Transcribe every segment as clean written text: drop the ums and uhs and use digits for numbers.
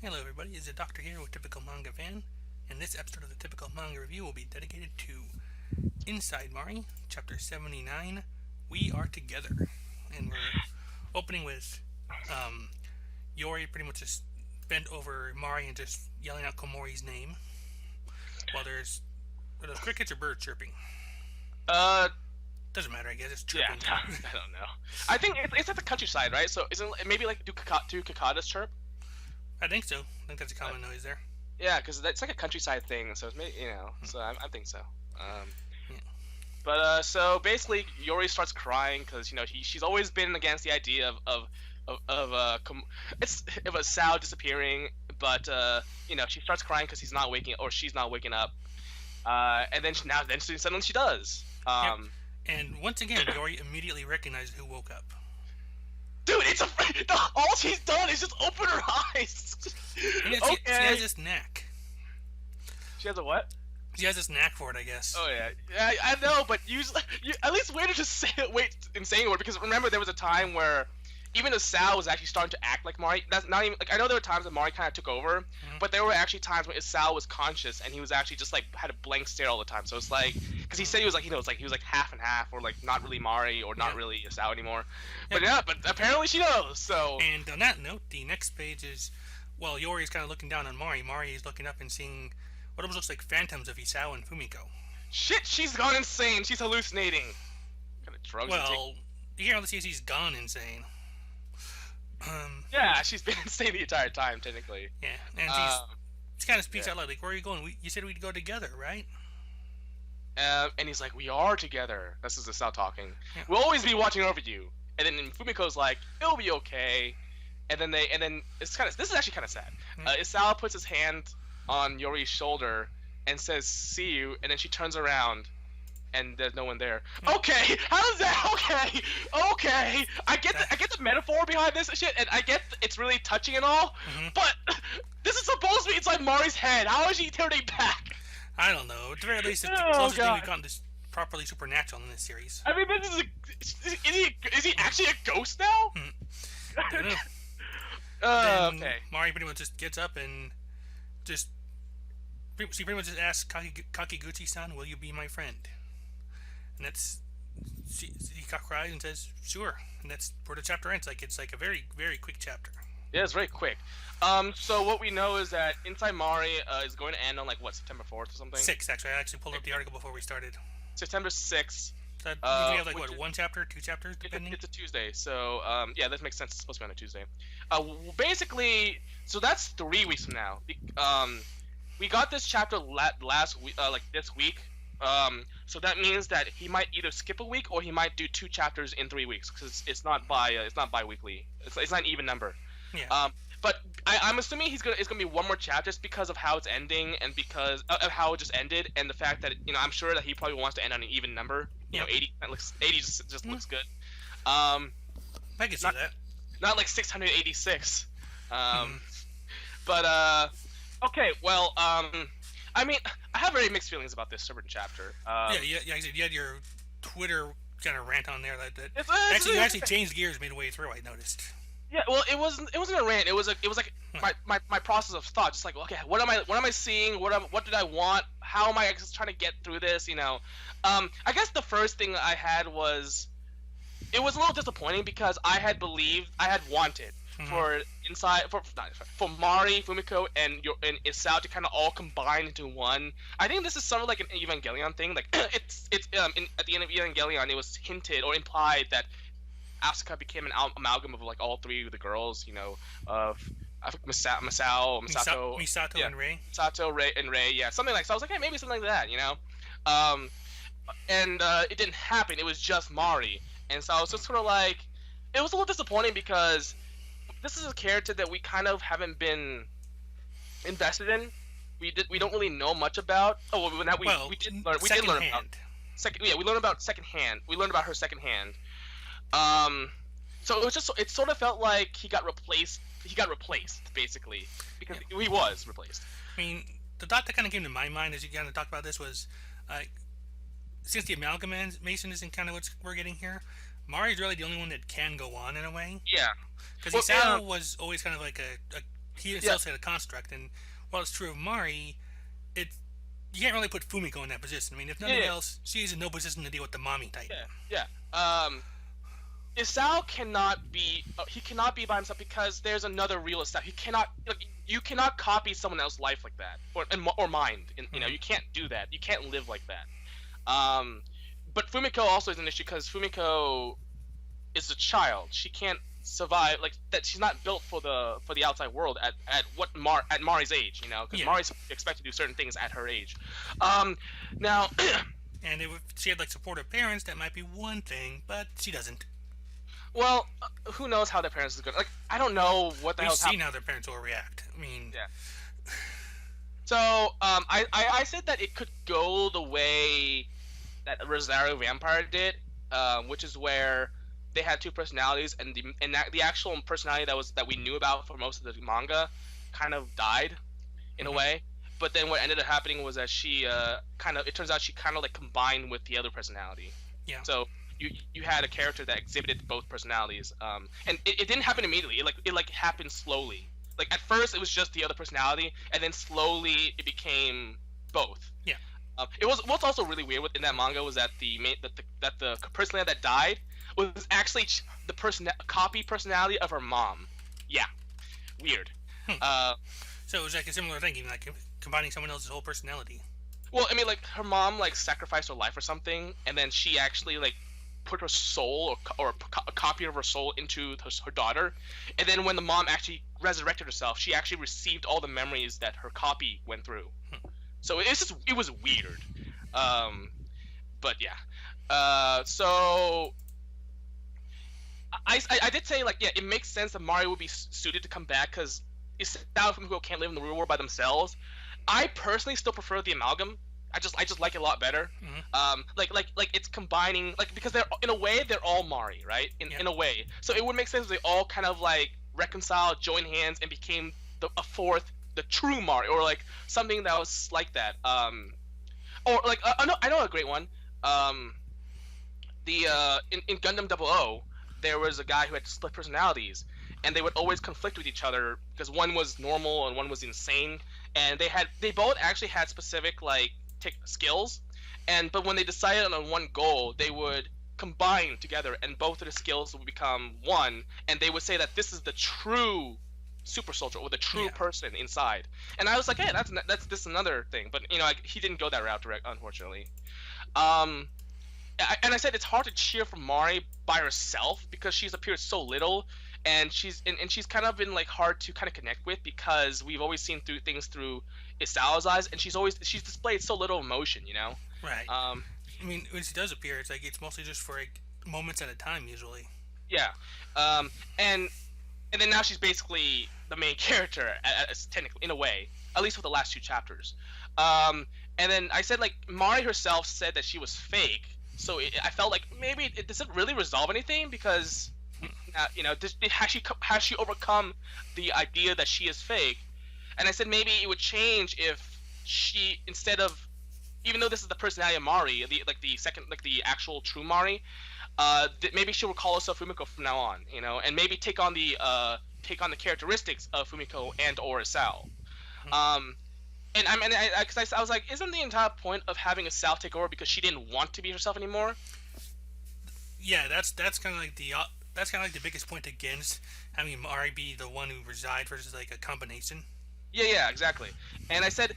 Hello everybody, it's the Doctor here with Typical Manga Fan, and this episode of the Typical Manga Review will be dedicated to Inside Mari, Chapter 79, We Are Together. And we're opening with Yori pretty much just bent over Mari and just yelling out Komori's name, while are those crickets or birds chirping? Uh, Doesn't matter, I guess, it's yeah, chirping. I don't know. I think it's at the countryside, right? So isn't it maybe like do cicadas chirp? I think so. I think that's a common noise there. Yeah, because it's like a countryside thing. So it's maybe, so I think so. Yeah. But so basically, Yori starts crying because she's always been against the idea of a Sao disappearing, but she starts crying because she's not waking up. And then suddenly she does. Yep. And once again, Yori immediately recognizes who woke up. Dude, all she's done is just open her eyes. And she has this knack. She has a what? She has this knack for it, I guess. Oh yeah, I know, but you at least wait to just wait in saying it, because remember there was a time where even though Sal was actually starting to act like Mari, that's not even like, I know there were times that Mari kind of took over, but there were actually times when Sal was conscious and he was actually just like had a blank stare all the time. So it's like, because he said he was like, he was like half and half, or like not really Mari or not really Sal anymore. But but apparently she knows. So. And on that note, the next page is, well, Yori is kind of looking down on Mari. Mari is looking up and seeing what almost looks like phantoms of Isao and Fumiko. Shit, she's gone insane. She's hallucinating. What kind of drugs? Well, you can't really see she's gone insane. Yeah, she's been insane the entire time, technically. Yeah, and she kind of speaks out loud, like, where are you going? You said we'd go together, right? And he's like, we are together. This is Isao talking. Yeah. We'll always be watching over you. And then Fumiko's like, it'll be okay. And then this is actually kind of sad. Isao puts his hand on Yori's shoulder and says, see you. And then she turns around and there's no one there. Okay, how's that? Okay. I get the metaphor behind this shit, and I get it's really touching and all, but this is supposed to be inside Mari's head. How is she turning back? I don't know. At the very least, it's the closest thing we've gotten to properly supernatural in this series. I mean, is he actually a ghost now? I don't know. Okay. Mari pretty much just gets up and she pretty much just asks Kakiguchi-san, will you be my friend? And he cries and says, sure. And that's where the chapter ends. It's like a very, very quick chapter. Yeah, it's very quick. So what we know is that Inside Mari is going to end on September 4th or something? 6th, actually. I actually pulled up the article before we started. September 6th. So we have one chapter, 2 chapters, depending? It's a Tuesday, so yeah, that makes sense. It's supposed to be on a Tuesday. Basically, so that's 3 weeks from now. We got this chapter last week, this week. So that means that he might either skip a week or he might do 2 chapters in 3 weeks, because it's not bi-weekly. It's not an even number. Yeah. But I'm assuming it's gonna be one more chapter just because of how it's ending and because of how it just ended, and the fact that I'm sure that he probably wants to end on an even number. 80 just looks good. I can see that. Not like 686. But okay, well, I mean, I have very mixed feelings about this certain chapter. You had your Twitter kind of rant on there that you actually changed gears midway through. I noticed. Yeah, well, it wasn't a rant. It was like my process of thought. Just like, okay, what am I seeing? What did I want? How am I just trying to get through this? I guess the first thing I had was, it was a little disappointing because I had wanted for Mari, Fumiko, and Isao to kind of all combine into one. I think this is sort of like an Evangelion thing. Like it's at the end of Evangelion, it was hinted or implied that Asuka became an amalgam of like all 3 of the girls, of Misato, and Rei. Misato, Rei, and Rei, yeah, something like. So I was like, hey, maybe something like that, and it didn't happen. It was just Mari, and so I was just sort of like, it was a little disappointing because this is a character that we kind of haven't been invested in. We don't really know much about. Oh, we did learn about second. Yeah, we learned about secondhand. We learned about her secondhand. So it sort of felt like he got replaced basically, because he was replaced. I mean, the thought that kind of came to my mind as you kind of talked about this was, since the amalgamation isn't kind of what we're getting here, Mari's really the only one that can go on in a way. Yeah. Because Isao was always kind of like a he Yeah, himself said a construct, and while it's true of Mari, it you can't really put Fumiko in that position. I mean, if yeah, nothing yeah, else, she's in no position to deal with the mommy type. yeah. Isao cannot be he cannot be by himself because there's another real Isao. He cannot like, you cannot copy someone else's life like that or mind. And, you know, you can't do that. You can't live like that. But Fumiko also is an issue because Fumiko is a child. She can't survive like that. She's not built for the outside world at Mari's age. You know, because Yeah. Mari's expected to do certain things at her age. Now. And if she had like supportive parents, that might be one thing, but she doesn't. Well, who knows how their parents is going? Like, I don't know what the We've hell's seen happening. how their parents will react. I mean, Yeah. So, I said that it could go the way that Rosario Vampire did, which is where they had two personalities, and the actual personality that we knew about for most of the manga kind of died in a way. But then what ended up happening was that she it turns out she kind of like combined with the other personality. yeah. So you had a character that exhibited both personalities, and it didn't happen immediately. It happened slowly. Like at first it was just the other personality, and then slowly it became both. Yeah. It was what's also really weird in that manga was that the personality that died was actually the copy personality of her mom. Yeah, weird. So it was like a similar thinking, like combining someone else's whole personality. Well, I mean, like her mom like sacrificed her life or something, and then she actually like put her soul or a copy of her soul into her daughter, and then when the mom actually resurrected herself, she actually received all the memories that her copy went through. So it was weird, but yeah. So I did say like yeah, it makes sense that Mario would be suited to come back because Isao and Fumiko can't live in the real world by themselves. I personally still prefer the amalgam. I just like it a lot better. Like it's combining like because they're in a way they're all Mari, right? In a way, so it would make sense if they all kind of like reconciled, joined hands, and became the true Mari, or like something that was like that. Or like I know a great one. In Gundam 00, there was a guy who had split personalities, and they would always conflict with each other because one was normal and one was insane, and they both actually had specific like skills, but when they decided on one goal, they would combine together, and both of the skills would become one, and they would say that this is the true super soldier or the true person inside. And I was like, hey, that's this another thing, but you know, he didn't go that route unfortunately. And I said it's hard to cheer for Mari by herself because she's appeared so little, and she's kind of been like hard to kind of connect with because we've always seen things through Isao's eyes, and she's displayed so little emotion, you know. Right. I mean, when she does appear, it's like it's mostly just for like moments at a time usually. Yeah. And then now she's basically the main character, technically in a way, at least for the last two chapters. And then I said like Mari herself said that she was fake. So I felt like maybe it doesn't really resolve anything because, you know, has she overcome the idea that she is fake? And I said maybe it would change if she, instead of, even though this is the personality of Mari, the actual true Mari, maybe she will call herself Fumiko from now on, you know, and maybe take on the characteristics of Fumiko and or Isao. And I was like, isn't the entire point of having Isao take over because she didn't want to be herself anymore? Yeah, that's kind of like the biggest point against having Mari be the one who reside versus like a combination. Yeah, exactly. And I said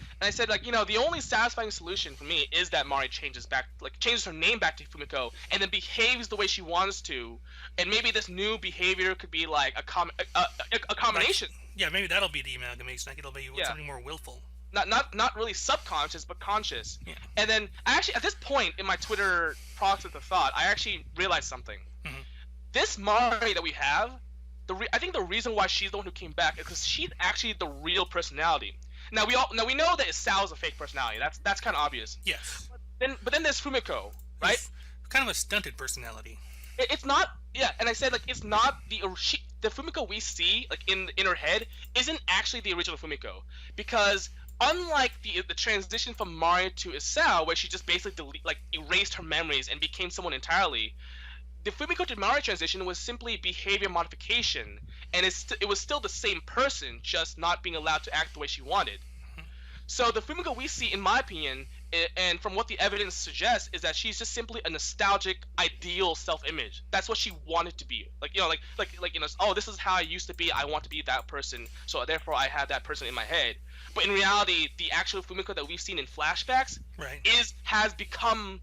like, you know, the only satisfying solution for me is that Mari changes her name back to Fumiko and then behaves the way she wants to, and maybe this new behavior could be like a combination. Like, yeah, maybe that'll be the amalgamation. Like it'll be something more willful. Not really subconscious, but conscious. Yeah. And then I actually, at this point in my Twitter process of thought, I actually realized something. This Mari that we have, I think the reason why she's the one who came back is because she's actually the real personality. Now we know that Isao's a fake personality. That's kind of obvious. Yes. But then there's Fumiko, right? It's kind of a stunted personality. It's not. Yeah, and I said like it's not the Fumiko we see like in her head isn't actually the original Fumiko, because unlike the transition from Mari to Isao, where she just basically erased her memories and became someone entirely, the Fumiko to Mari transition was simply behavior modification, and it was still the same person, just not being allowed to act the way she wanted. So the Fumiko we see, in my opinion, and from what the evidence suggests, is that she's just simply a nostalgic, ideal self-image. That's what she wanted to be. Like, oh, this is how I used to be. I want to be that person. So therefore, I have that person in my head. But in reality, the actual Fumiko that we've seen in flashbacks has become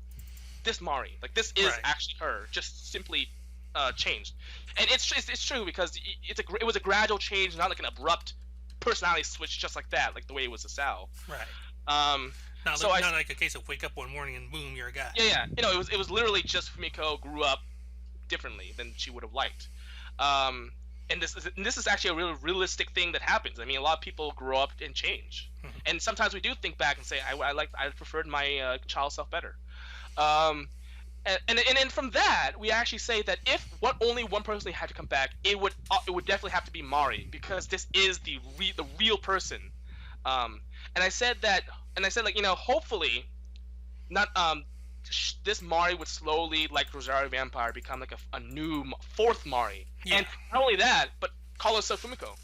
this Mari. Like, this is actually her, just simply changed. And it's true because it was a gradual change, not like an abrupt personality switch just like that, like the way it was Asao. Right. Not like a case of wake up one morning and boom, you're a guy. Yeah. It was literally just Fumiko grew up differently than she would have liked. And this is actually a really realistic thing that happens. I mean, a lot of people grow up and change, and sometimes we do think back and say, I preferred my child self better. And then from that, we actually say that if only one person had to come back, it would definitely have to be Mari, because this is the real person. And I said like, hopefully, not this Mari would slowly, like Rosario Vampire, become like a new fourth Mari. Yeah. And not only that, but call herself Fumiko.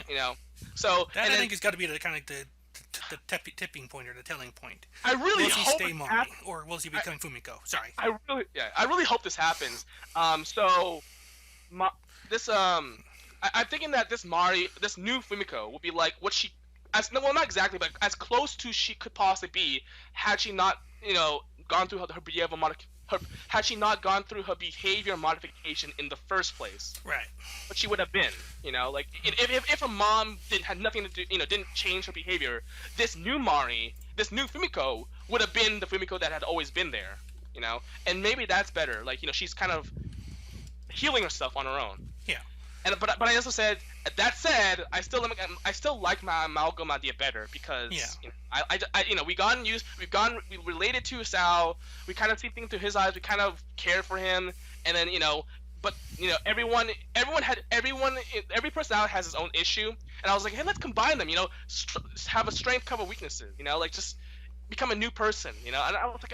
Yeah. So that, I think, has got to be the kind of the tipping point or the telling point. I really will hope he stay Mari, or will he become Fumiko? Sorry. I really hope this happens. I'm thinking that this Mari, this new Fumiko, will be like what she, not exactly, but as close to she could possibly be, had she not, gone through had she not gone through her behavior modification in the first place. Right. What she would have been, like if her mom had nothing to do, didn't change her behavior, this new Mari, this new Fumiko would have been the Fumiko that had always been there, and maybe that's better. Like, she's kind of healing herself on her own. Yeah. But I also said, that said, I still like my amalgam idea better, because we related to Sal, we kind of see things through his eyes, we kind of cared for him, and then but every personality has its own issue, and I was like, hey, let's combine them, have a strength cover weaknesses, like just become a new person, and I was like,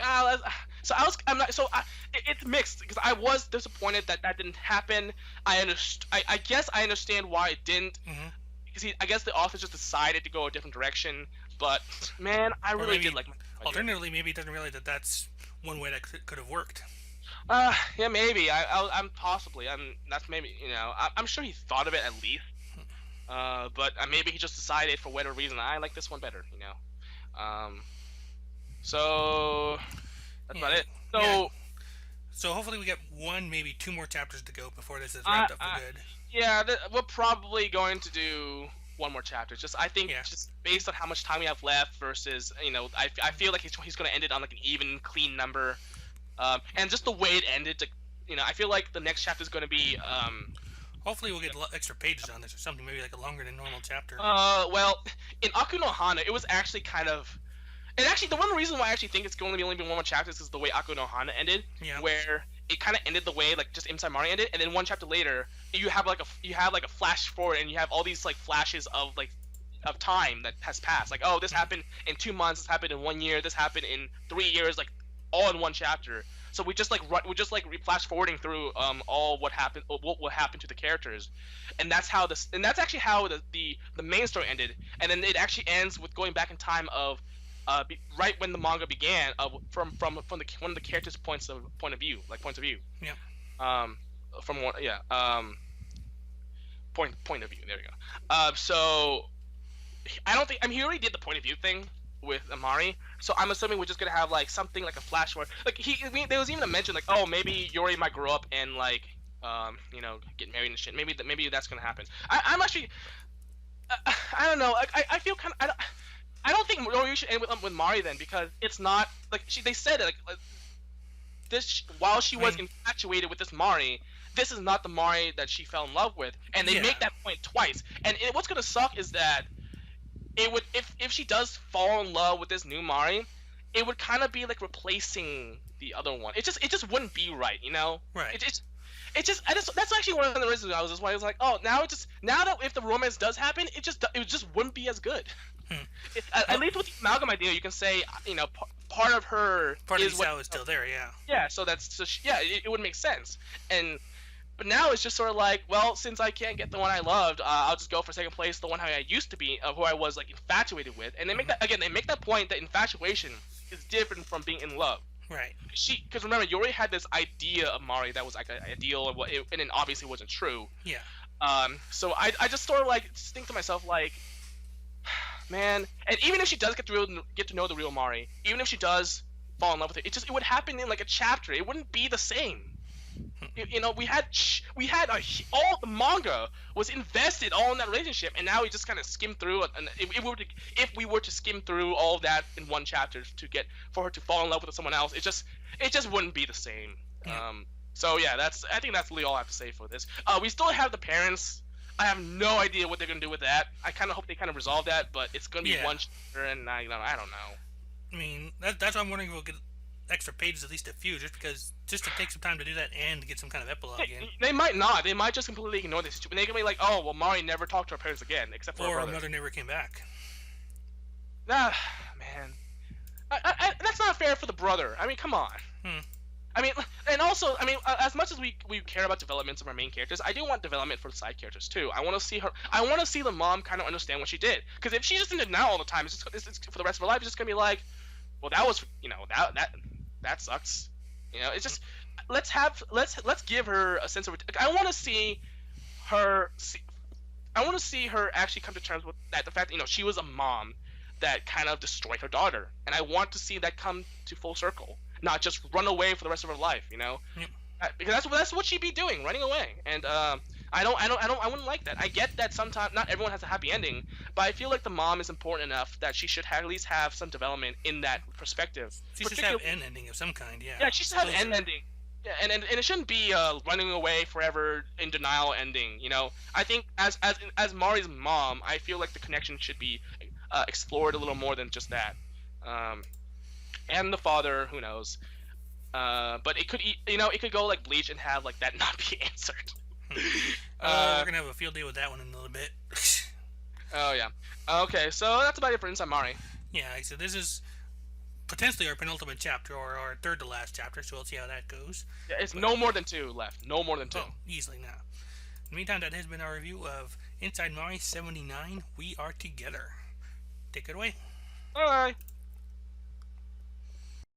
it's mixed, because I was disappointed that didn't happen. I guess I understand why it didn't, because I guess the author just decided to go a different direction, but man, I really did like my idea. Alternatively, maybe he doesn't realize that that's one way that could have worked. Yeah, maybe. I'm possibly. That's maybe. I'm sure he thought of it at least. But maybe he just decided for whatever reason, I like this one better. So that's about it. So hopefully we get one, maybe two more chapters to go before this is wrapped up for good. Yeah, we're probably going to do one more chapter. Just based on how much time we have left versus I feel like he's going to end it on like an even, clean number. And just the way it ended, I feel like the next chapter is going to be. Hopefully we'll get extra pages on this or something, maybe like a longer than normal chapter. Well, in Aku no Hana, it was actually kind of. And actually, the one reason why I actually think it's going to be only one more chapter is the way Aku no Hana ended, where it kind of ended the way like just Inside Mari ended, and then one chapter later, you have like a flash forward, and you have all these like flashes of time that has passed. Like, oh, this happened in 2 months, this happened in 1 year, this happened in 3 years, like all in one chapter. So we just flash forwarding through all what happened to the characters, and that's actually how the main story ended, and then it actually ends with going back in time of. Right when the manga began, from one of the characters' points of view. Yeah. From one, yeah. Point of view. There we go. So I don't think he already did the point of view thing with Amari. So I'm assuming we're just gonna have like something like a flash forward. Like there was even a mention like, oh, maybe Yori might grow up and like get married and shit. Maybe that's gonna happen. I'm actually. I don't know. I feel kind of. I don't think you should end with Mari then, because it's not like they said it like this while she was infatuated with this Mari. This is not the Mari that she fell in love with, and they make that point twice. And what's gonna suck is that it would if she does fall in love with this new Mari, it would kind of be like replacing the other one. It just wouldn't be right, Right. That's actually one of the reasons I was like, oh, now that if the romance does happen, it just wouldn't be as good. At least with the amalgam idea, you can say, part of her Part of is what Isao is still there, yeah. yeah. So it would make sense. And but now it's just sort of like, well, since I can't get the one I loved, I'll just go for second place, the one who I used to be, who I was like infatuated with. And they make that again. They make that point that infatuation is different from being in love. Right. Because remember, you already had this idea of Mari that was like an ideal, and it obviously wasn't true. Yeah. So I just sort of like just think to myself like, man, and even if she does get to know the real Mari, even if she does fall in love with it, it would happen in like a chapter. It wouldn't be the same. You know, we had all the manga was invested all in that relationship, and now we just kind of skim through. And if we were to skim through all of that in one chapter for her to fall in love with someone else, it just wouldn't be the same. Yeah. So yeah, I think that's really all I have to say for this. We still have the parents. I have no idea what they're gonna do with that. I kind of hope they kind of resolve that, but it's gonna be one chapter, and I don't know. I mean, that's why I'm wondering if we'll get extra pages, at least a few, just to take some time to do that and to get some kind of epilogue in. They might not. They might just completely ignore this. And they're gonna be like, "Oh, well, Mari never talked to her parents again, except for her brother. Or mother never came back." Ah, man, that's not fair for the brother. I mean, come on. I mean, and also, I mean, as much as we care about developments of our main characters, I do want development for the side characters too. I want to see her. I want to see the mom kind of understand what she did. Because if she's just in denial all the time, it's for the rest of her life. It's just gonna be like, well, that was, that sucks. It's just let's give her a sense of. I want to see her. I want to see her actually come to terms with that. The fact that she was a mom that kind of destroyed her daughter, and I want to see that come to full circle. Not just run away for the rest of her life, because that's what she'd be doing, running away. And I wouldn't like that. I get that sometimes not everyone has a happy ending, but I feel like the mom is important enough that she should at least have some development in that perspective. She should have an ending of some kind, yeah. Yeah, she should have an ending. Yeah, and it shouldn't be running away forever in denial ending. I think as Mari's mom, I feel like the connection should be explored a little more than just that. And the father, who knows? But it could go like Bleach and have like that not be answered. We're gonna have a field day with that one in a little bit. Oh yeah. Okay, so that's about it for Inside Mari. Yeah, so this is potentially our penultimate chapter, or our third to last chapter. So we'll see how that goes. Yeah, it's no more than 2 left. No more than 2. Oh, easily now. In the meantime, that has been our review of Inside Mari 79. We are together. Take it away. Bye.